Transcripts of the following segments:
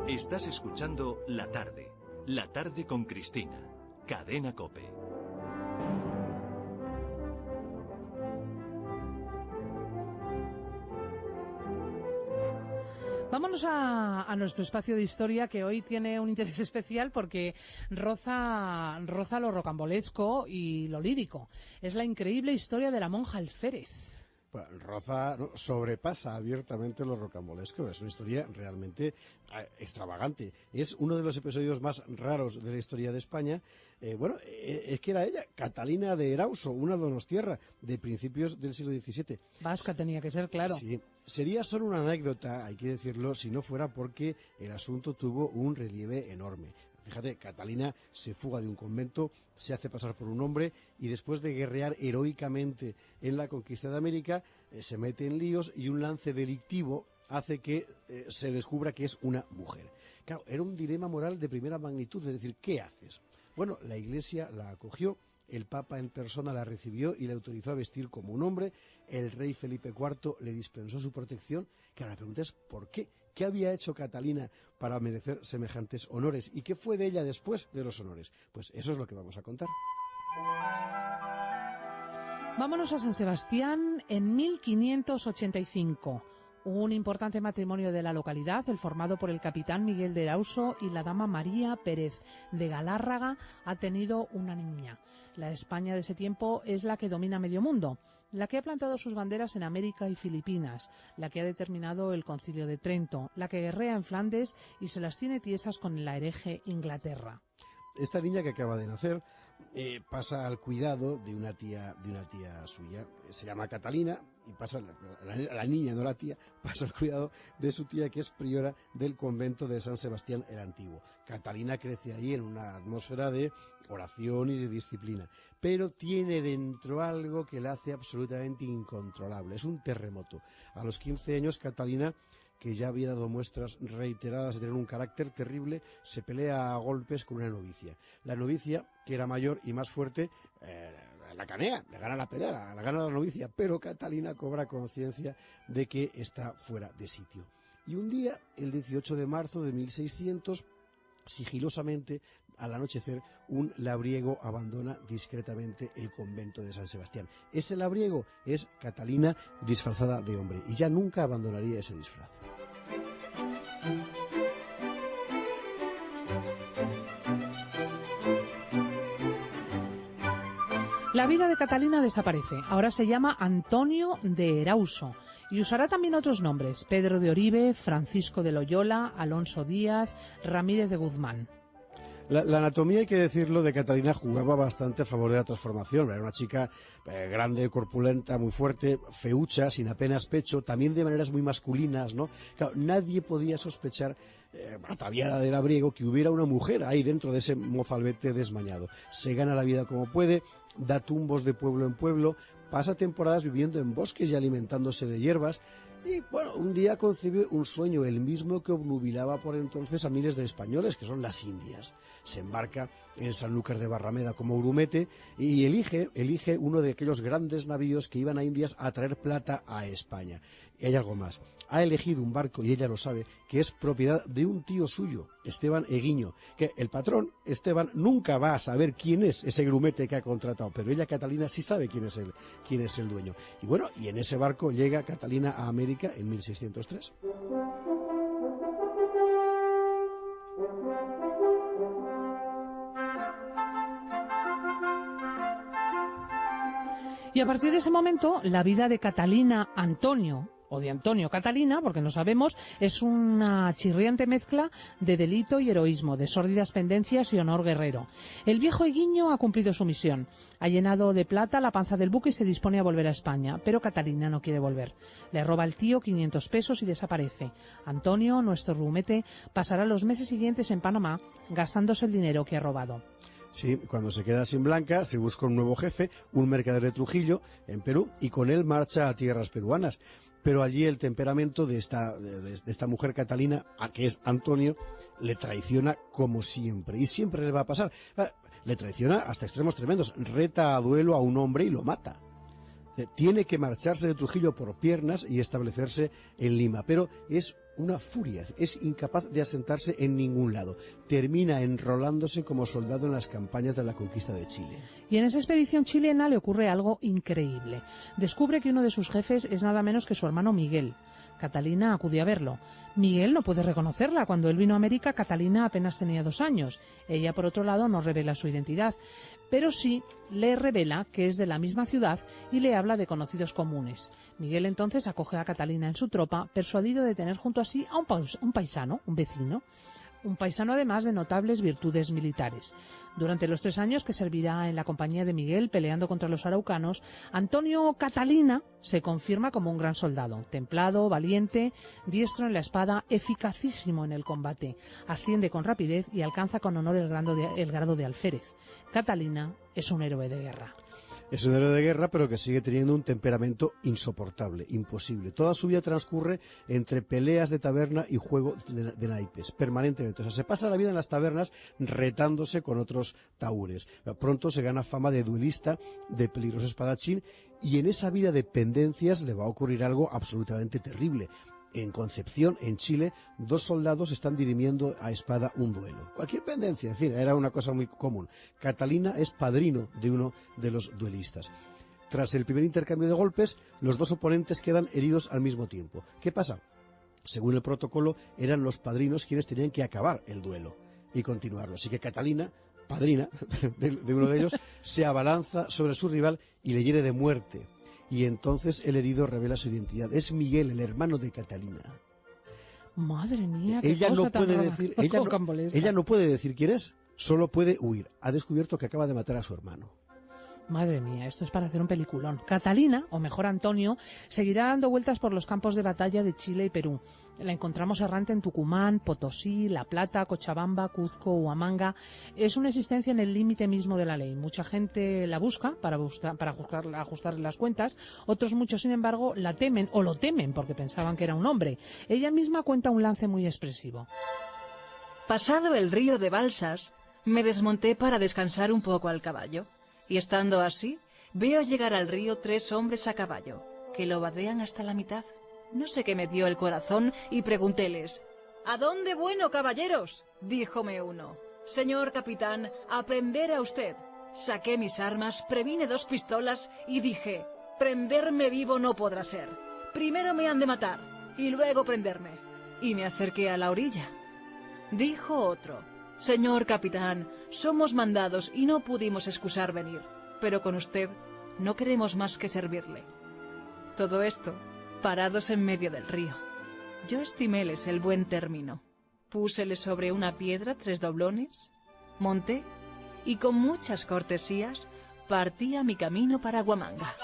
Estás escuchando La Tarde con Cristina, Cadena COPE. Vámonos a nuestro espacio de historia, que hoy tiene un interés especial porque roza lo rocambolesco y lo lírico. Es la increíble historia de la monja alférez. Roza, ¿no?, sobrepasa abiertamente lo rocambolesco. Es una historia realmente extravagante. Es uno de los episodios más raros de la historia de España. Es que era ella, Catalina de Erauso, una donostiarra de principios del siglo XVII. Vasca tenía que ser, claro. Sí. Sería solo una anécdota, hay que decirlo, si no fuera porque el asunto tuvo un relieve enorme. Fíjate, Catalina se fuga de un convento, se hace pasar por un hombre y después de guerrear heroicamente en la conquista de América, se mete en líos y un lance delictivo hace que se descubra que es una mujer. Claro, era un dilema moral de primera magnitud, es decir, ¿qué haces? Bueno, la Iglesia la acogió, el Papa en persona la recibió y la autorizó a vestir como un hombre, el rey Felipe IV le dispensó su protección. Claro, la pregunta es ¿por qué? ¿Qué había hecho Catalina para merecer semejantes honores? ¿Y qué fue de ella después de los honores? Pues eso es lo que vamos a contar. Vámonos a San Sebastián en 1585. Un importante matrimonio de la localidad, el formado por el capitán Miguel de Erauso y la dama María Pérez de Galárraga, ha tenido una niña. La España de ese tiempo es la que domina medio mundo, la que ha plantado sus banderas en América y Filipinas, la que ha determinado el Concilio de Trento, la que guerrea en Flandes y se las tiene tiesas con la hereje Inglaterra. Esta niña que acaba de nacer pasa al cuidado de una tía suya, se llama Catalina, y pasa la niña, no la tía, pasa al cuidado de su tía, que es priora del convento de San Sebastián el Antiguo. Catalina crece ahí en una atmósfera de oración y de disciplina, pero tiene dentro algo que la hace absolutamente incontrolable, es un terremoto. A los 15 años Catalina, que ya había dado muestras reiteradas de tener un carácter terrible, se pelea a golpes con una novicia. La novicia, que era mayor y más fuerte, la canea, le gana la pelea, la gana la novicia, pero Catalina cobra conciencia de que está fuera de sitio. Y un día, el 18 de marzo de 1600, sigilosamente, al anochecer, un labriego abandona discretamente el convento de San Sebastián. Ese labriego es Catalina disfrazada de hombre, y ya nunca abandonaría ese disfraz. La vida de Catalina desaparece. Ahora se llama Antonio de Erauso y usará también otros nombres: Pedro de Oribe, Francisco de Loyola, Alonso Díaz, Ramírez de Guzmán. La anatomía, hay que decirlo, de Catalina jugaba bastante a favor de la transformación. Era una chica grande, corpulenta, muy fuerte, feucha, sin apenas pecho, también de maneras muy masculinas, ¿no? Claro, nadie podía sospechar, ataviada de labriego, que hubiera una mujer ahí dentro de ese mozalbete desmañado. Se gana la vida como puede, da tumbos de pueblo en pueblo, pasa temporadas viviendo en bosques y alimentándose de hierbas. Y bueno, un día concibe un sueño, el mismo que obnubilaba por entonces a miles de españoles, que son las Indias. Se embarca en Sanlúcar de Barrameda como grumete y elige uno de aquellos grandes navíos que iban a Indias a traer plata a España. Y hay algo más. Ha elegido un barco, y ella lo sabe, que es propiedad de un tío suyo, Esteban Eguiño, que el patrón, Esteban, nunca va a saber quién es ese grumete que ha contratado, pero ella, Catalina, sí sabe quién es el dueño. Y bueno, y en ese barco llega Catalina a América en 1603. Y a partir de ese momento, la vida de Catalina Antonio, o de Antonio Catalina, porque no sabemos, es una chirriante mezcla de delito y heroísmo, de sórdidas pendencias y honor guerrero. El viejo Eguiño ha cumplido su misión. Ha llenado de plata la panza del buque y se dispone a volver a España, pero Catalina no quiere volver. Le roba al tío 500 pesos y desaparece. Antonio, nuestro grumete, pasará los meses siguientes en Panamá gastándose el dinero que ha robado. Sí, cuando se queda sin Blanca, se busca un nuevo jefe, un mercader de Trujillo, en Perú, y con él marcha a tierras peruanas. Pero allí el temperamento de esta mujer Catalina, que es Antonio, le traiciona como siempre, y siempre le va a pasar. Le traiciona hasta extremos tremendos, reta a duelo a un hombre y lo mata. Tiene que marcharse de Trujillo por piernas y establecerse en Lima, pero es una furia, es incapaz de asentarse en ningún lado. Termina enrolándose como soldado en las campañas de la conquista de Chile. Y en esa expedición chilena le ocurre algo increíble. Descubre que uno de sus jefes es nada menos que su hermano Miguel. Catalina acude a verlo. Miguel no puede reconocerla. Cuando él vino a América, Catalina apenas tenía 2 años. Ella, por otro lado, no revela su identidad, pero sí le revela que es de la misma ciudad y le habla de conocidos comunes. Miguel entonces acoge a Catalina en su tropa, persuadido de tener junto a sí a un paisano, un vecino. Un paisano además de notables virtudes militares. Durante los 3 años que servirá en la compañía de Miguel peleando contra los araucanos, Antonio Catalina se confirma como un gran soldado, templado, valiente, diestro en la espada, eficacísimo en el combate. Asciende con rapidez y alcanza con honor el grado de alférez. Catalina es un héroe de guerra. Es un héroe de guerra, pero que sigue teniendo un temperamento insoportable, imposible. Toda su vida transcurre entre peleas de taberna y juego de naipes, permanentemente. O sea, se pasa la vida en las tabernas retándose con otros tahúres. Pronto se gana fama de duelista, de peligroso espadachín, y en esa vida de pendencias le va a ocurrir algo absolutamente terrible. En Concepción, en Chile, 2 soldados están dirimiendo a espada un duelo. Cualquier pendencia, en fin, era una cosa muy común. Catalina es padrino de uno de los duelistas. Tras el primer intercambio de golpes, los 2 oponentes quedan heridos al mismo tiempo. ¿Qué pasa? Según el protocolo, eran los padrinos quienes tenían que acabar el duelo y continuarlo. Así que Catalina, padrina de uno de ellos, se abalanza sobre su rival y le hiere de muerte. Y entonces el herido revela su identidad. Es Miguel, el hermano de Catalina. Madre mía, qué Ella cosa no tan puede decir, ella no puede decir quién es, solo puede huir. Ha descubierto que acaba de matar a su hermano. Madre mía, esto es para hacer un peliculón. Catalina, o mejor Antonio, seguirá dando vueltas por los campos de batalla de Chile y Perú. La encontramos errante en Tucumán, Potosí, La Plata, Cochabamba, Cuzco, Huamanga. Es una existencia en el límite mismo de la ley. Mucha gente la busca para ajustarle las cuentas. Otros muchos, sin embargo, la temen o lo temen porque pensaban que era un hombre. Ella misma cuenta un lance muy expresivo. Pasado el río de Balsas, me desmonté para descansar un poco al caballo. Y estando así, veo llegar al río 3 hombres a caballo, que lo vadean hasta la mitad. No sé qué me dio el corazón y preguntéles: ¿A dónde bueno, caballeros? Díjome uno: Señor capitán, a prender a usted. Saqué mis armas, previne 2 pistolas y dije: prenderme vivo no podrá ser. Primero me han de matar y luego prenderme. Y me acerqué a la orilla. Dijo otro: Señor capitán, somos mandados y no pudimos excusar venir, pero con usted no queremos más que servirle. Todo esto parados en medio del río. Yo estiméles el buen término. Púsele sobre una piedra 3 doblones, monté y con muchas cortesías partí a mi camino para Huamanga.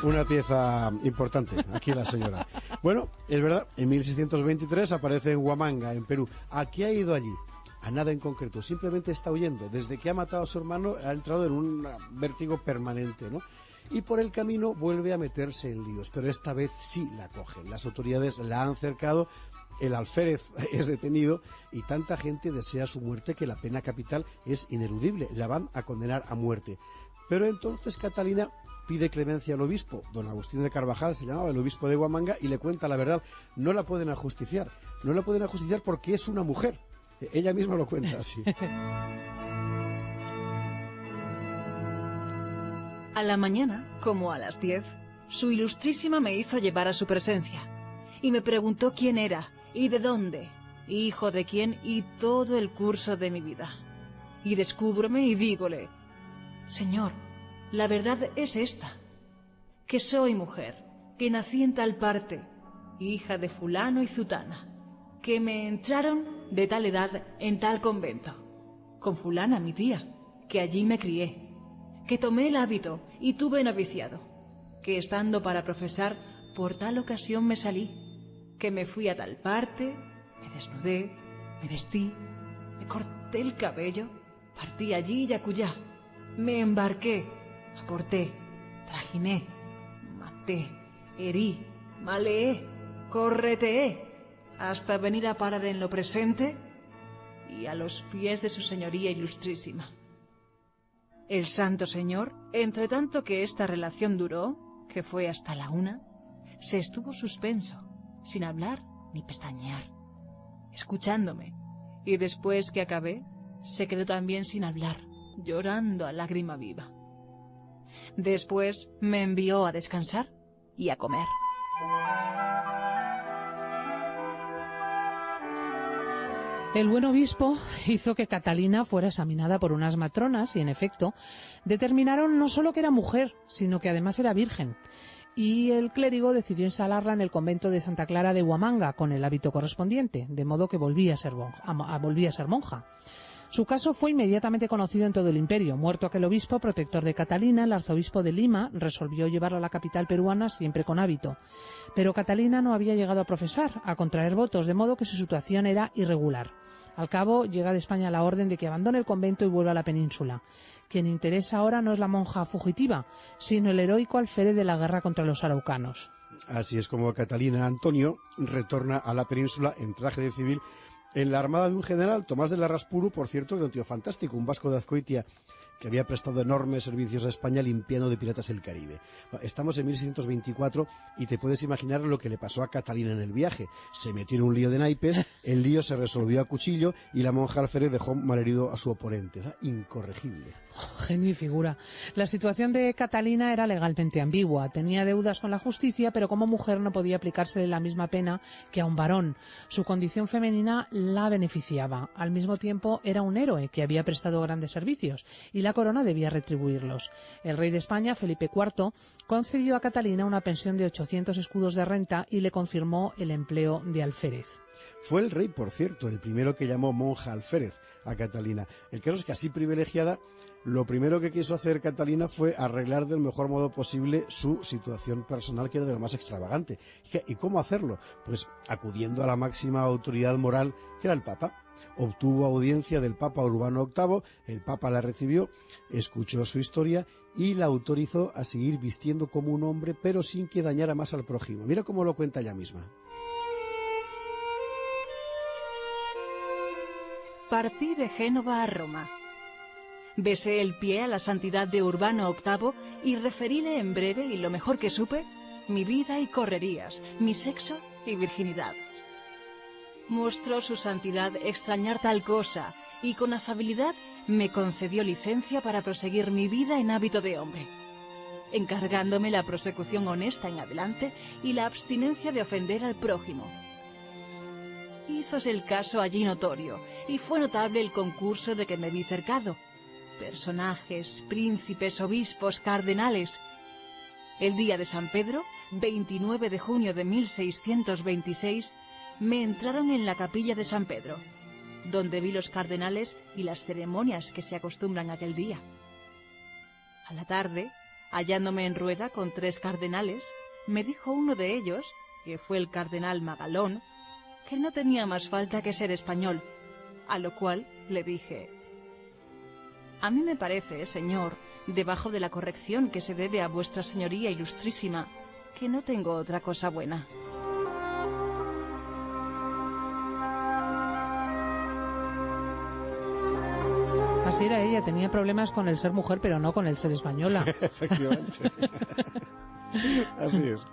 Una pieza importante, aquí la señora. Bueno, es verdad, en 1623 aparece en Huamanga, en Perú. ¿A qué ha ido allí? A nada en concreto, simplemente está huyendo. Desde que ha matado a su hermano ha entrado en un vértigo permanente, ¿no? Y por el camino vuelve a meterse en líos, pero esta vez sí la cogen. Las autoridades la han cercado, el alférez es detenido y tanta gente desea su muerte que la pena capital es ineludible. La van a condenar a muerte. Pero entonces Catalina pide clemencia al obispo. Don Agustín de Carvajal se llamaba el obispo de Huamanga y le cuenta la verdad. No la pueden ajusticiar. No la pueden ajusticiar porque es una mujer. Ella misma lo cuenta así. A la mañana, como a las 10, su ilustrísima me hizo llevar a su presencia y me preguntó quién era y de dónde, hijo de quién y todo el curso de mi vida. Y descúbrome y dígole: Señor, la verdad es esta, que soy mujer, que nací en tal parte, hija de fulano y zutana, que me entraron de tal edad en tal convento, con fulana mi tía, que allí me crié, que tomé el hábito y tuve noviciado, que estando para profesar por tal ocasión me salí, que me fui a tal parte, me desnudé, me vestí, me corté el cabello, partí allí y acullá, me embarqué, aporté, trajiné, maté, herí, maleé, correteé, hasta venir a parar en lo presente y a los pies de su señoría ilustrísima. El santo señor, entre tanto que esta relación duró, que fue hasta la 1, se estuvo suspenso, sin hablar ni pestañear, escuchándome, y después que acabé, se quedó también sin hablar, llorando a lágrima viva. Después me envió a descansar y a comer. El buen obispo hizo que Catalina fuera examinada por unas matronas y, en efecto, determinaron no solo que era mujer, sino que además era virgen. Y el clérigo decidió instalarla en el convento de Santa Clara de Huamanga con el hábito correspondiente, de modo que volvía a ser monja. Su caso fue inmediatamente conocido en todo el imperio. Muerto aquel obispo, protector de Catalina, el arzobispo de Lima resolvió llevarla a la capital peruana siempre con hábito. Pero Catalina no había llegado a profesar, a contraer votos, de modo que su situación era irregular. Al cabo, llega de España la orden de que abandone el convento y vuelva a la península. Quien interesa ahora no es la monja fugitiva, sino el heroico alférez de la guerra contra los araucanos. Así es como Catalina Antonio retorna a la península en traje de civil en la armada de un general, Tomás de Larraspuru, por cierto, que era un tío fantástico, un vasco de Azcoitia, que había prestado enormes servicios a España limpiando de piratas el Caribe. Estamos en 1624 y te puedes imaginar lo que le pasó a Catalina en el viaje. Se metió en un lío de naipes, el lío se resolvió a cuchillo y la monja alférez dejó malherido a su oponente. Era incorregible. Genio y figura. La situación de Catalina era legalmente ambigua. Tenía deudas con la justicia, pero como mujer no podía aplicársele la misma pena que a un varón. Su condición femenina la beneficiaba. Al mismo tiempo era un héroe que había prestado grandes servicios y la corona debía retribuirlos. El rey de España, Felipe IV, concedió a Catalina una pensión de 800 escudos de renta y le confirmó el empleo de alférez. Fue el rey, por cierto, el primero que llamó monja alférez a Catalina. El caso es que así privilegiada, lo primero que quiso hacer Catalina fue arreglar del mejor modo posible su situación personal, que era de lo más extravagante. ¿Y cómo hacerlo? Pues acudiendo a la máxima autoridad moral, que era el Papa. Obtuvo audiencia del Papa Urbano VIII, el Papa la recibió, escuchó su historia y la autorizó a seguir vistiendo como un hombre, pero sin que dañara más al prójimo. Mira cómo lo cuenta ella misma. Partí de Génova a Roma. Besé el pie a la santidad de Urbano VIII y referíle en breve y lo mejor que supe, mi vida y correrías, mi sexo y virginidad. Mostró su santidad extrañar tal cosa y con afabilidad me concedió licencia para proseguir mi vida en hábito de hombre, encargándome la prosecución honesta en adelante y la abstinencia de ofender al prójimo. Hízose el caso allí notorio, y fue notable el concurso de que me vi cercado. Personajes, príncipes, obispos, cardenales. El día de San Pedro, 29 de junio de 1626, me entraron en la capilla de San Pedro, donde vi los cardenales y las ceremonias que se acostumbran aquel día. A la tarde, hallándome en rueda con 3 cardenales, me dijo uno de ellos, que fue el cardenal Magalón, que no tenía más falta que ser español, a lo cual le dije: a mí me parece, señor, debajo de la corrección que se debe a vuestra señoría ilustrísima, que no tengo otra cosa buena. Así era ella, tenía problemas con el ser mujer, pero no con el ser española. Efectivamente. Así es.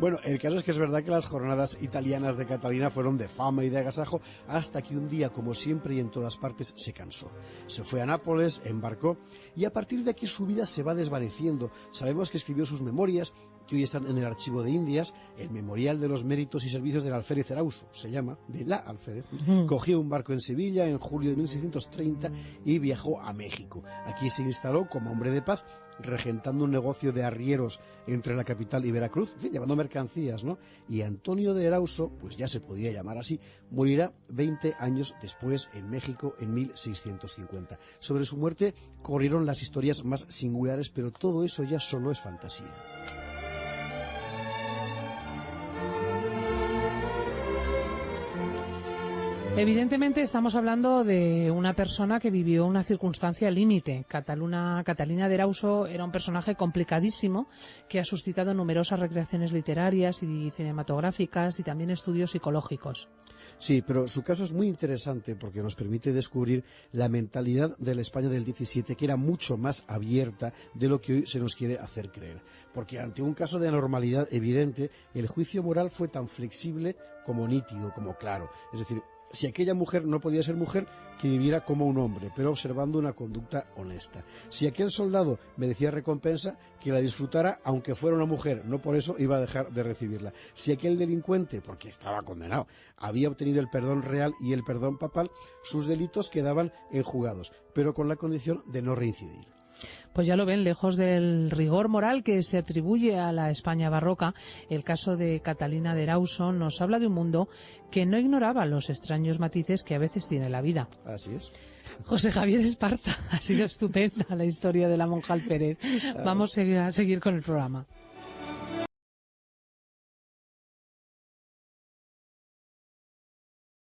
Bueno, el caso es que es verdad que las jornadas italianas de Catalina fueron de fama y de agasajo hasta que un día, como siempre y en todas partes, se cansó. Se fue a Nápoles, embarcó y a partir de aquí su vida se va desvaneciendo. Sabemos que escribió sus memorias, que hoy están en el Archivo de Indias, el Memorial de los Méritos y Servicios del Alférez Erauso, se llama, de la Alférez. Cogió un barco en Sevilla en julio de 1630 y viajó a México. Aquí se instaló como hombre de paz, regentando un negocio de arrieros entre la capital y Veracruz, en fin, llevando mercancías, ¿no? Y Antonio de Erauso, pues ya se podía llamar así, morirá 20 años después en México en 1650. Sobre su muerte corrieron las historias más singulares, pero todo eso ya solo es fantasía. Evidentemente estamos hablando de una persona que vivió una circunstancia límite. Catalina de Erauso era un personaje complicadísimo que ha suscitado numerosas recreaciones literarias y cinematográficas y también estudios psicológicos. Sí, pero su caso es muy interesante porque nos permite descubrir la mentalidad de la España del 17, que era mucho más abierta de lo que hoy se nos quiere hacer creer. Porque ante un caso de anormalidad evidente, el juicio moral fue tan flexible como nítido, como claro. Es decir, si aquella mujer no podía ser mujer, que viviera como un hombre, pero observando una conducta honesta. Si aquel soldado merecía recompensa, que la disfrutara aunque fuera una mujer, no por eso iba a dejar de recibirla. Si aquel delincuente, porque estaba condenado, había obtenido el perdón real y el perdón papal, sus delitos quedaban enjugados, pero con la condición de no reincidir. Pues ya lo ven, lejos del rigor moral que se atribuye a la España barroca, el caso de Catalina de Erauso nos habla de un mundo que no ignoraba los extraños matices que a veces tiene la vida. Así es. José Javier Esparza, ha sido estupenda la historia de la monja alférez. Vamos a seguir con el programa.